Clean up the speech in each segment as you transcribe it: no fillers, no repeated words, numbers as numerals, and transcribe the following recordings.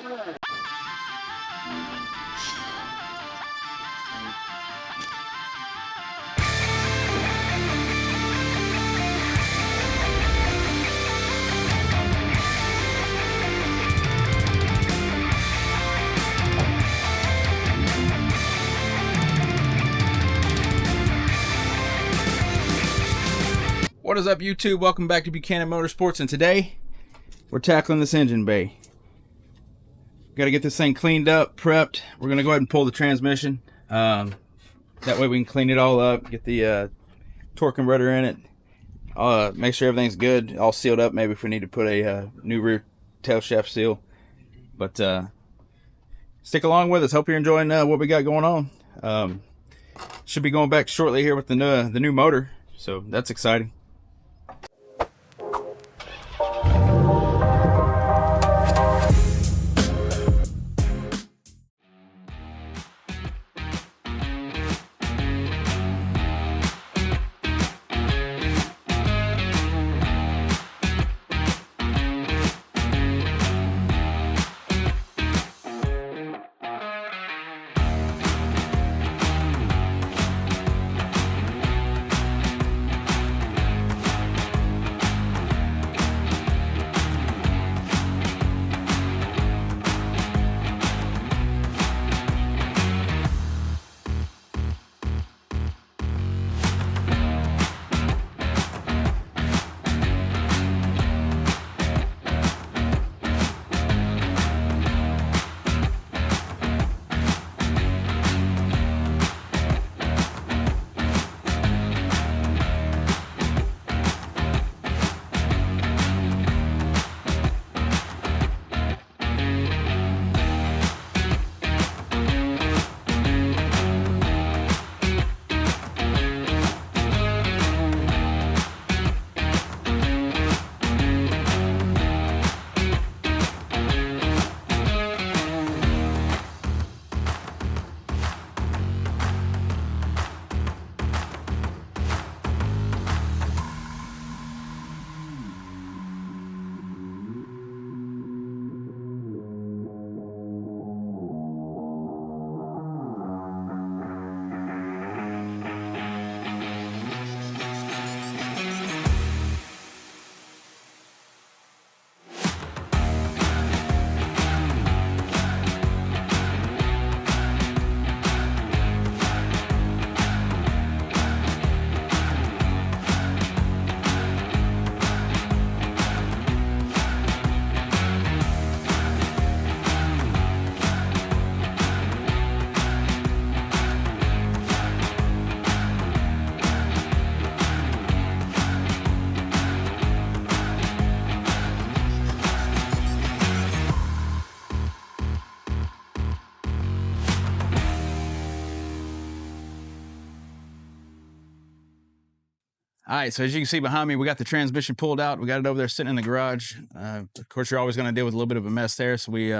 What is up, YouTube? Welcome back to Buchanan Motorsports, and today we're tackling this engine bay. Got to get this thing cleaned up, prepped. We're going to go ahead and pull the transmission. That way we can clean it all up, get the torque converter in it, make sure everything's good, all sealed up. Maybe if we need to put a new rear tail shaft seal. But stick along with us. Hope you're enjoying what we got going on. Should be going back shortly here with the new motor, so that's exciting. All right, so as you can see behind me, we got the transmission pulled out. We got it over there sitting in the garage. Of course, you're always going to deal with a little bit of a mess there, so we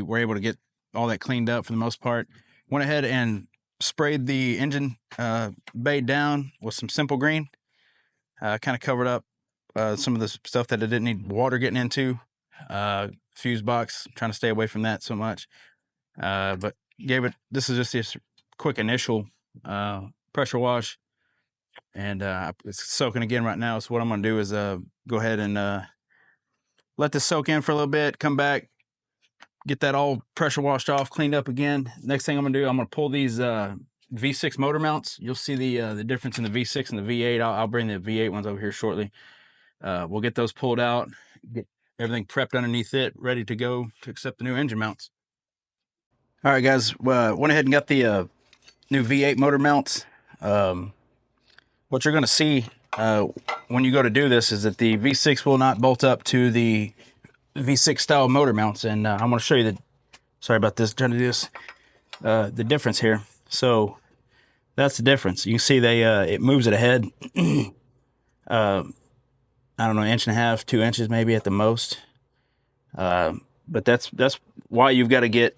were able to get all that cleaned up for the most part. Went ahead and sprayed the engine bay down with some Simple Green. Kind of covered up some of the stuff that it didn't need water getting into. Fuse box, trying to stay away from that so much. But this is just this quick initial pressure wash. And it's soaking again right now. So what I'm going to do is go ahead and let this soak in for a little bit, come back, get that all pressure washed off, cleaned up again. Next thing I'm going to do, I'm going to pull these V6 motor mounts. You'll see the difference in the V6 and the V8. I'll bring the V8 ones over here shortly. We'll get those pulled out, get everything prepped underneath it, ready to go to accept the new engine mounts. All right, guys, went ahead and got the new V8 motor mounts. What you're going to see when you go to do this is that the V6 will not bolt up to the V6 style motor mounts, and I'm going to show you the, sorry about this, trying to do this, the difference here. So that's the difference. You can see it moves it ahead. I don't know, 1.5 inches, 2 inches maybe at the most. But that's why you've got to get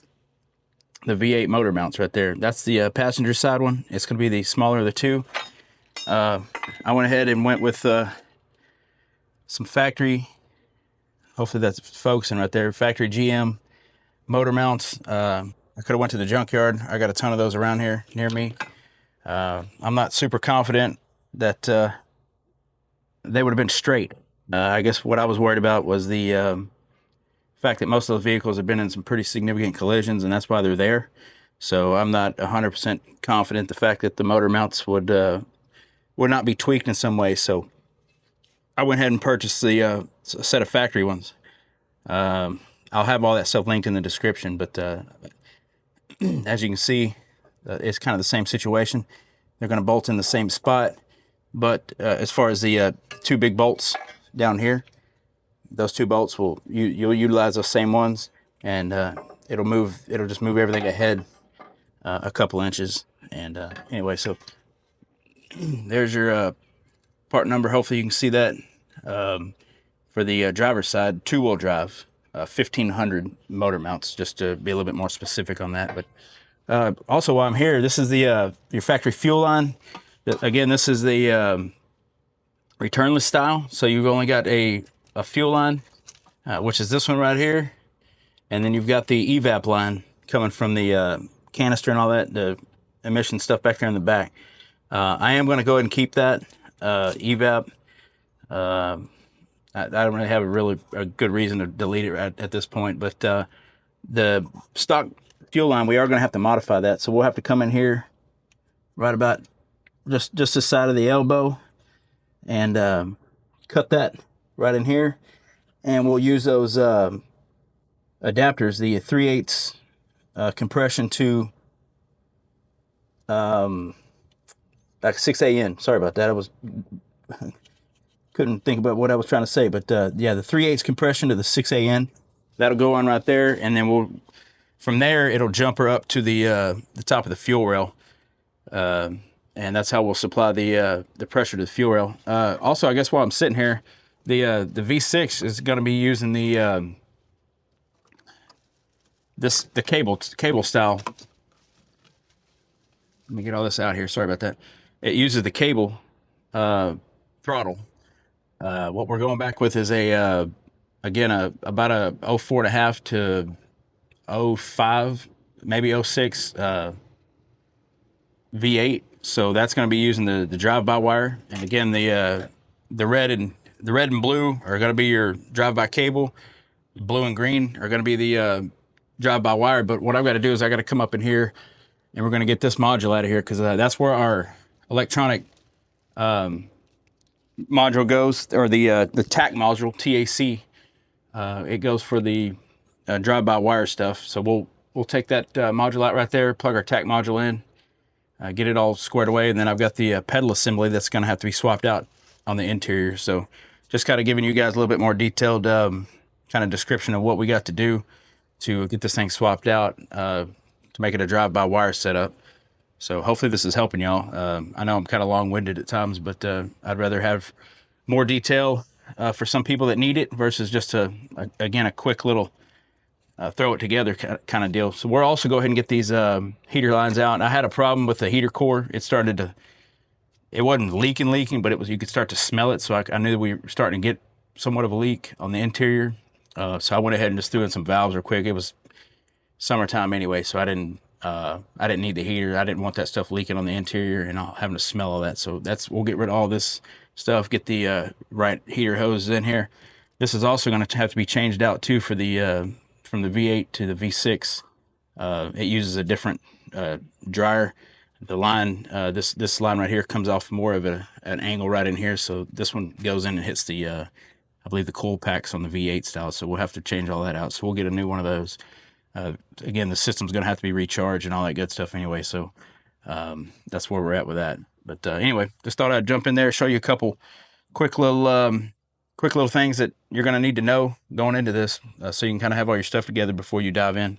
the V8 motor mounts right there. That's the passenger side one. It's going to be the smaller of the two. I went ahead and went with some factory hopefully that's focusing right there. Factory GM motor mounts. I could have went to the junkyard. I got a ton of those around here near me. I'm not super confident that they would have been straight. I guess what I was worried about was the fact that most of those vehicles have been in some pretty significant collisions, and that's why they're there. So I'm not 100% confident the fact that the motor mounts would not be tweaked in some way. So I went ahead and purchased the a set of factory ones. I'll have all that stuff linked in the description, but as you can see, it's kind of the same situation. They're going to bolt in the same spot, but as far as the two big bolts down here, those two bolts you'll utilize those same ones, and it'll just move everything ahead a couple inches. And anyway, so there's your part number. Hopefully you can see that. For the driver's side, 2-wheel drive, 1500 motor mounts, just to be a little bit more specific on that. But also, while I'm here, this is the your factory fuel line. Again, this is the returnless style, so you've only got a fuel line, which is this one right here, and then you've got the evap line coming from the canister and all that, the emission stuff back there in the back. I am going to go ahead and keep that evap. I don't really have a good reason to delete it at this point, but the stock fuel line, we are going to have to modify that, so we'll have to come in here right about just the side of the elbow and cut that right in here, and we'll use those adapters, the 3/8 compression to like 6AN. Sorry about that. I was couldn't think about what I was trying to say, but yeah, the 3/8 compression to the 6AN, that'll go on right there, and then from there it'll jumper up to the top of the fuel rail, and that's how we'll supply the pressure to the fuel rail. Also, I guess while I'm sitting here, the V6 is going to be using the cable style. Let me get all this out here. Sorry about that. It uses the cable throttle. What we're going back with is about a 04.5 to 05, maybe 06 V8. So that's going to be using the drive-by-wire. And again, the red and blue are going to be your drive-by cable. Blue and green are going to be the drive-by-wire. But what I've got to do is I got to come up in here, and we're going to get this module out of here, because that's where our electronic module goes, or the TAC module, TAC. It goes for the drive-by-wire stuff. So we'll take that module out right there, plug our TAC module in, get it all squared away, and then I've got the pedal assembly that's going to have to be swapped out on the interior. So just kind of giving you guys a little bit more detailed kind of description of what we got to do to get this thing swapped out to make it a drive-by-wire setup. So hopefully this is helping y'all. I know I'm kind of long-winded at times, but I'd rather have more detail for some people that need it versus just again, a quick little throw it together kind of deal. So we're also go ahead and get these heater lines out. I had a problem with the heater core. It wasn't leaking, but you could start to smell it. So I knew that we were starting to get somewhat of a leak on the interior. So I went ahead and just threw in some valves real quick. It was summertime anyway, so I didn't need the heater. I didn't want that stuff leaking on the interior and having to smell all that. So we'll get rid of all this stuff, get the right heater hoses in here. This is also going to have to be changed out too for the from the V8 to the V6. It uses a different dryer. The line, this line right here comes off more of an angle right in here. So this one goes in and hits the, I believe the coil packs on the V8 style. So we'll have to change all that out. So we'll get a new one of those. Again, the system's going to have to be recharged and all that good stuff anyway. So that's where we're at with that. But anyway, just thought I'd jump in there, show you a couple quick little things that you're going to need to know going into this, so you can kind of have all your stuff together before you dive in.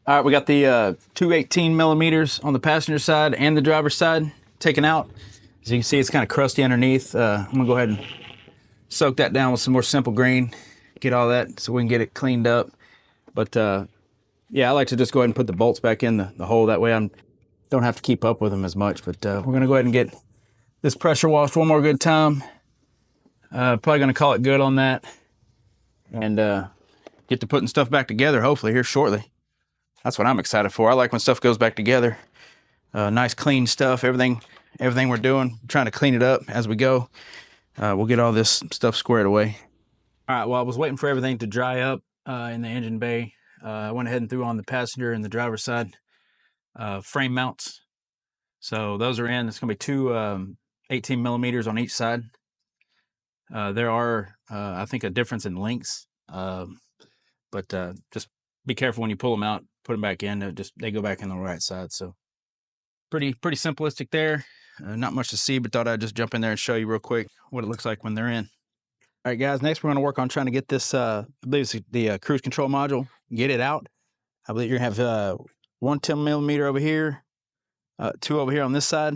All right, we got the 218 millimeters on the passenger side and the driver's side taken out. As you can see, it's kind of crusty underneath. I'm going to go ahead and soak that down with some more simple green, get all that so we can get it cleaned up. But yeah, I like to just go ahead and put the bolts back in the hole. That way I don't have to keep up with them as much. But we're going to go ahead and get this pressure washed one more good time. Probably going to call it good on that. and get to putting stuff back together hopefully here shortly. That's what I'm excited for. I like when stuff goes back together. Nice clean stuff. Everything we're doing, trying to clean it up as we go. We'll get all this stuff squared away. All right, well, I was waiting for everything to dry up in the engine bay. I went ahead and threw on the passenger and the driver's side frame mounts. So those are in. It's going to be two 18 millimeters on each side. There are, I think, a difference in lengths, but just be careful when you pull them out, put them back in. They go back in the right side. So pretty simplistic there. Not much to see, but thought I'd just jump in there and show you real quick what it looks like when they're in. All right, guys, next we're going to work on trying to get this, I believe it's the cruise control module, get it out. I believe you're going to have one 10 millimeter over here, two over here on this side,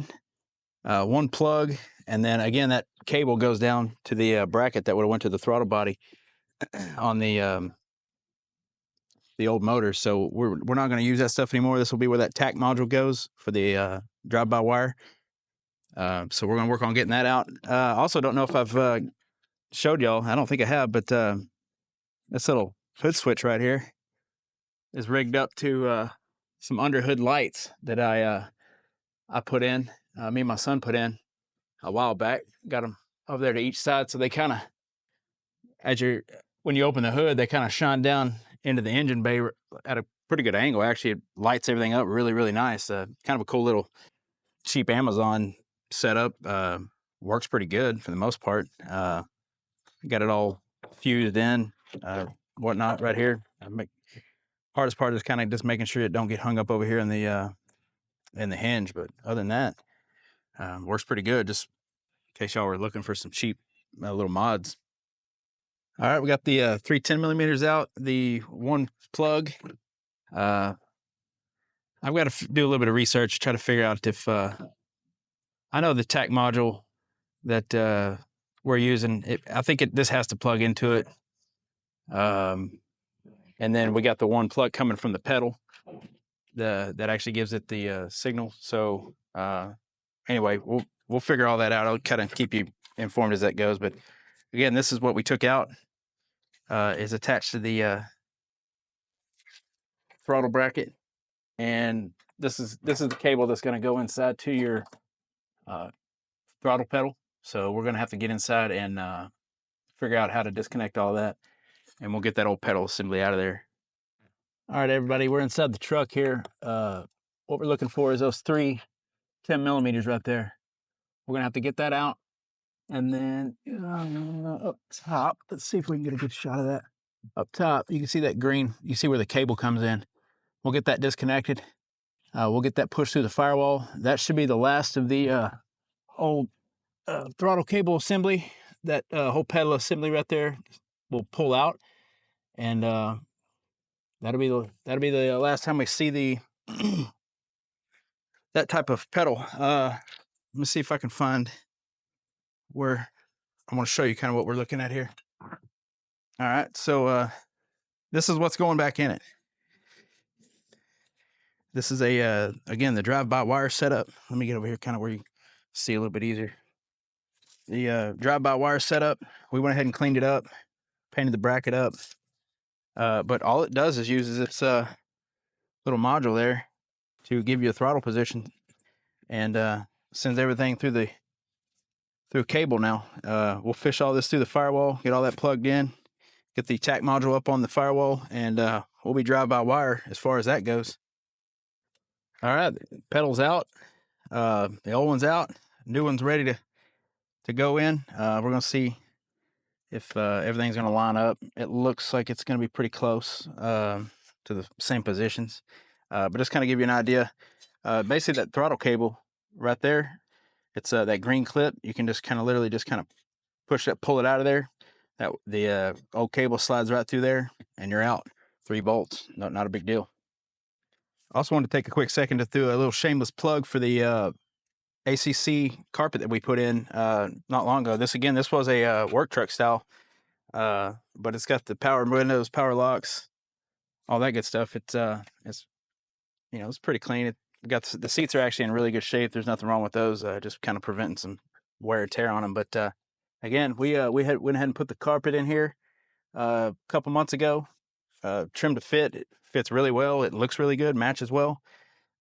one plug, and then again, that cable goes down to the bracket that would have went to the throttle body on the old motor. So we're not going to use that stuff anymore. This will be where that tack module goes for the drive-by-wire. So we're going to work on getting that out. Also, don't know if I've showed y'all. I don't think I have, but this little hood switch right here is rigged up to some under hood lights that I put in. Me and my son put in a while back. Got them over there to each side, so they kind of, when you open the hood, they kind of shine down into the engine bay at a pretty good angle. Actually, it lights everything up really nice. Kind of a cool little cheap Amazon setup. Works pretty good for the most part. Got it all fused in, whatnot right here. Hardest part is kind of just making sure it don't get hung up over here in the hinge. But other than that, works pretty good. Just in case y'all were looking for some cheap little mods. All right, we got the 3 10 millimeters out. The one plug. I've got to do a little bit of research, try to figure out if I know the tack module that we're using. I think this has to plug into it. And then we got the one plug coming from the pedal that actually gives it the signal. So anyway, we'll figure all that out. I'll kind of keep you informed as that goes. But again, this is what we took out. Is attached to the throttle bracket, and this is the cable that's going to go inside to your throttle pedal. So we're going to have to get inside and figure out how to disconnect all that, and we'll get that old pedal assembly out of there. All right, everybody, we're inside the truck here. What we're looking for is those 3 10 millimeters right there. We're gonna have to get that out, and then up top, let's see if we can get a good shot of that. Up top, you can see that green. You see where the cable comes in. We'll get that disconnected. We'll get that pushed through the firewall. That should be the last of the old throttle cable assembly. That whole pedal assembly right there will pull out, and that'll be the last time we see the that type of pedal. Let me see if I can find where I want to show you kind of what we're looking at here. All right, so this is what's going back in it. This is a again, the drive-by-wire setup. Let me get over here kind of where you see a little bit easier. The drive-by-wire setup, we went ahead and cleaned it up, painted the bracket up, but all it does is uses this little module there to give you a throttle position, and sends everything through cable now. We'll fish all this through the firewall, get all that plugged in, get the tack module up on the firewall, and we'll be drive-by-wire as far as that goes. All right, pedal's out, the old one's out, new one's ready to go in. We're gonna see if everything's gonna line up. It looks like it's gonna be pretty close to the same positions, but just kind of give you an idea. Basically, that throttle cable right there, it's that green clip. You can just kind of literally just kind of push it, pull it out of there. That the old cable slides right through there, and you're out. 3 bolts, not a big deal. Also wanted to take a quick second to do a little shameless plug for the ACC carpet that we put in not long ago. This was a work truck style, but it's got the power windows, power locks, all that good stuff. It's it's pretty clean. The seats are actually in really good shape. There's nothing wrong with those. Just kind of preventing some wear and tear on them. But again, we went ahead and put the carpet in here. a couple months ago. Trimmed to fit. It fits really well. It looks really good, matches well.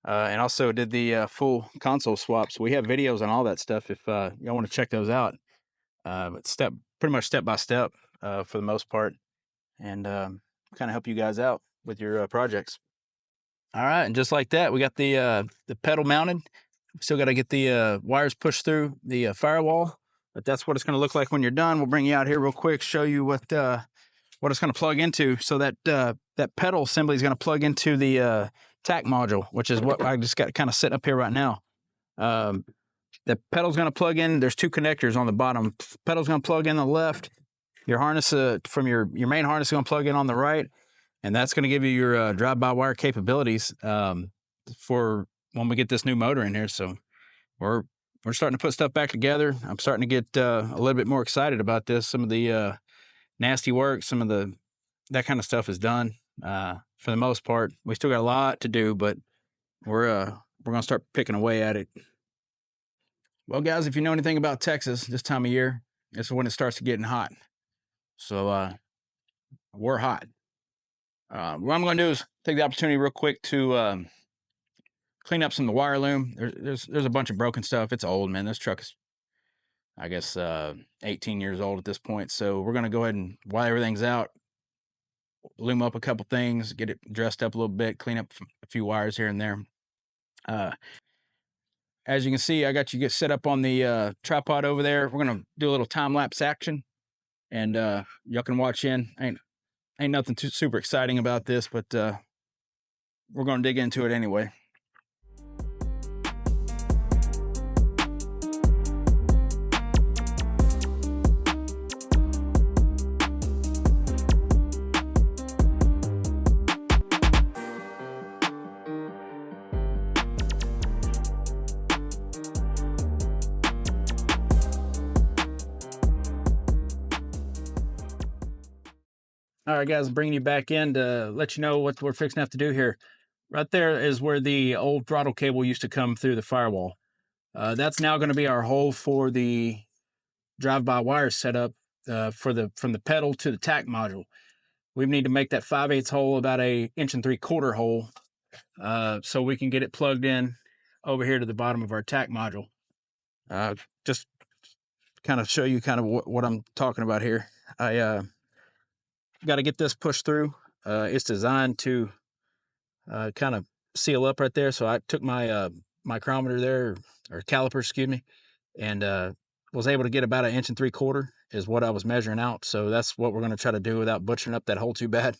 And also did the full console swap. So we have videos on all that stuff if y'all want to check those out. But pretty much step by step for the most part, and kind of help you guys out with your projects. All right, and just like that, we got the pedal mounted. We still got to get the wires pushed through the firewall, but that's what it's going to look like when you're done. We'll bring you out here real quick, show you what it's going to plug into. So that that pedal assembly is going to plug into the TAC module, which is what I just got kind of sitting up here right now. The pedal's going to plug in. There's 2 connectors on the bottom. Pedal's going to plug in on the left. Your harness from your main harness is going to plug in on the right, and that's going to give you your drive-by-wire capabilities for when we get this new motor in here. So we're starting to put stuff back together. I'm starting to get a little bit more excited about this. Some of the nasty work, some of that kind of stuff is done for the most part. We still got a lot to do, but we're going to start picking away at it. Well, guys, if you know anything about Texas this time of year, it's when it starts getting hot. So we're hot. What I'm going to do is take the opportunity real quick to clean up some of the wire loom. There's a bunch of broken stuff. It's old, man. This truck is, I guess, 18 years old at this point. So we're going to go ahead and wire everything's out, loom up a couple things, get it dressed up a little bit, clean up a few wires here and there. As you can see, I got you set up on the tripod over there. We're going to do a little time-lapse action, and y'all can watch in. Ain't nothing too super exciting about this, but we're going to dig into it anyway. All right, guys, I'm bringing you back in to let you know what we're fixing to have to do here. Right there is where the old throttle cable used to come through the firewall. That's now going to be our hole for the drive-by-wire setup from the pedal to the TAC module. We need to make that 5/8 hole about a 1 3/4 hole so we can get it plugged in over here to the bottom of our TAC module. Just kind of show you kind of what I'm talking about here. I got to get this pushed through. It's designed to kind of seal up right there. So I took my micrometer there, or caliper, excuse me, and was able to get about a 1 3/4 is what I was measuring out. So that's what we're going to try to do without butchering up that hole too bad.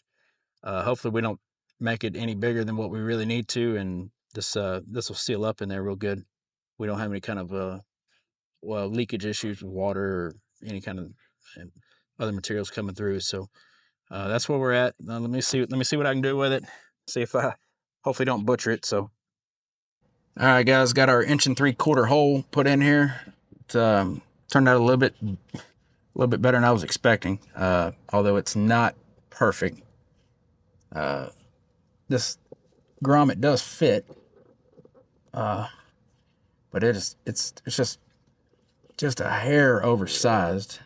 Hopefully we don't make it any bigger than what we really need to, and this will seal up in there real good. We don't have any kind of leakage issues with water or any kind of other materials coming through. So that's where we're at. Let me see what I can do with it. See if I hopefully don't butcher it. So, all right, guys, got our 1 3/4 hole put in here. It turned out a little bit better than I was expecting. Although it's not perfect. This grommet does fit, but it's just a hair oversized.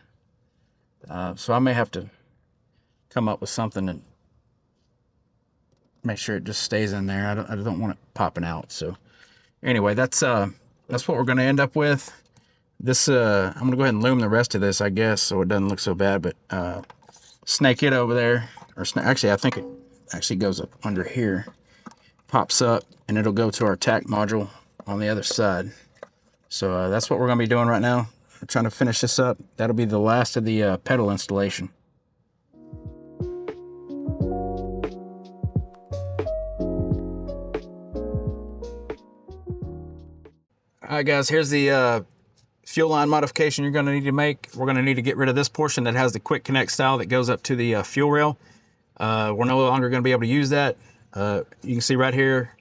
So I may have to come up with something and make sure it just stays in there. I don't want it popping out. So anyway, that's what we're going to end up with. This I'm going to go ahead and loom the rest of this, I guess, so it doesn't look so bad. But snake it over there, or actually, I think it actually goes up under here, pops up, and it'll go to our TAC module on the other side. So that's what we're going to be doing right now. We're trying to finish this up. That'll be the last of the pedal installation. All right, guys, here's the fuel line modification you're going to need to make. We're going to need to get rid of this portion that has the quick connect style that goes up to the fuel rail. We're no longer going to be able to use that. You can see right here,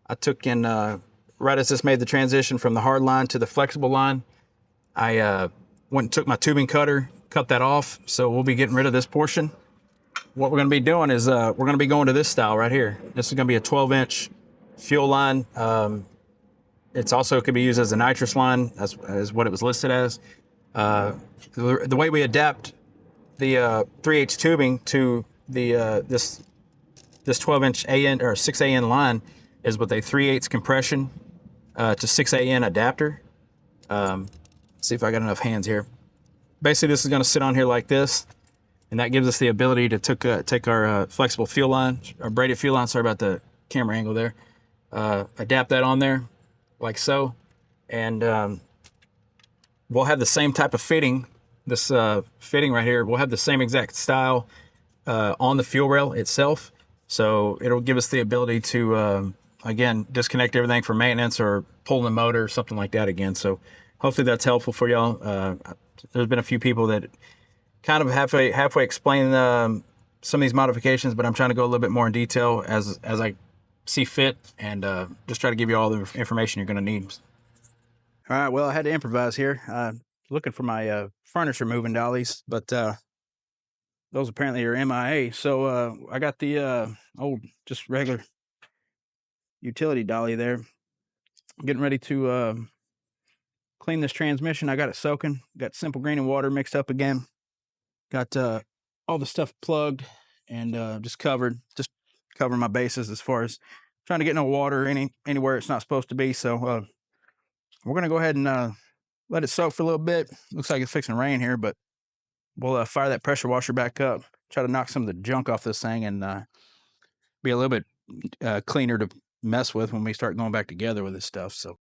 I took in, right as this made the transition from the hard line to the flexible line, I went and took my tubing cutter, cut that off. So we'll be getting rid of this portion. What we're going to be doing is we're going to be going to this style right here. This is going to be a 12-inch fuel line. It's also could be used as a nitrous line, as what it was listed as. The way we adapt the 3/8 tubing to the this 12-inch AN or 6AN line is with a 3/8 compression to 6AN adapter. See if I got enough hands here. Basically, this is going to sit on here like this, and that gives us the ability to take our flexible fuel line, or braided fuel line. Sorry about the camera angle there. Adapt that on there like so, and we'll have the same type of fitting. This fitting right here, we'll have the same exact style on the fuel rail itself. So it'll give us the ability to, again, disconnect everything for maintenance or pull the motor or something like that again. So hopefully that's helpful for y'all. There's been a few people that kind of halfway explain some of these modifications, but I'm trying to go a little bit more in detail as I see fit, and just try to give you all the information you're going to need. All right, well, I had to improvise here. Looking for my furniture moving dollies, but those apparently are MIA. So I got the old, just regular utility dolly there. Getting ready to clean this transmission. I got it soaking. Got simple green and water mixed up again. Got all the stuff plugged and just covering my bases as far as trying to get no water anywhere it's not supposed to be. So we're gonna go ahead and let it soak for a little bit. Looks like it's fixing to rain here, but we'll fire that pressure washer back up, try to knock some of the junk off this thing, and be a little bit cleaner to mess with when we start going back together with this stuff. So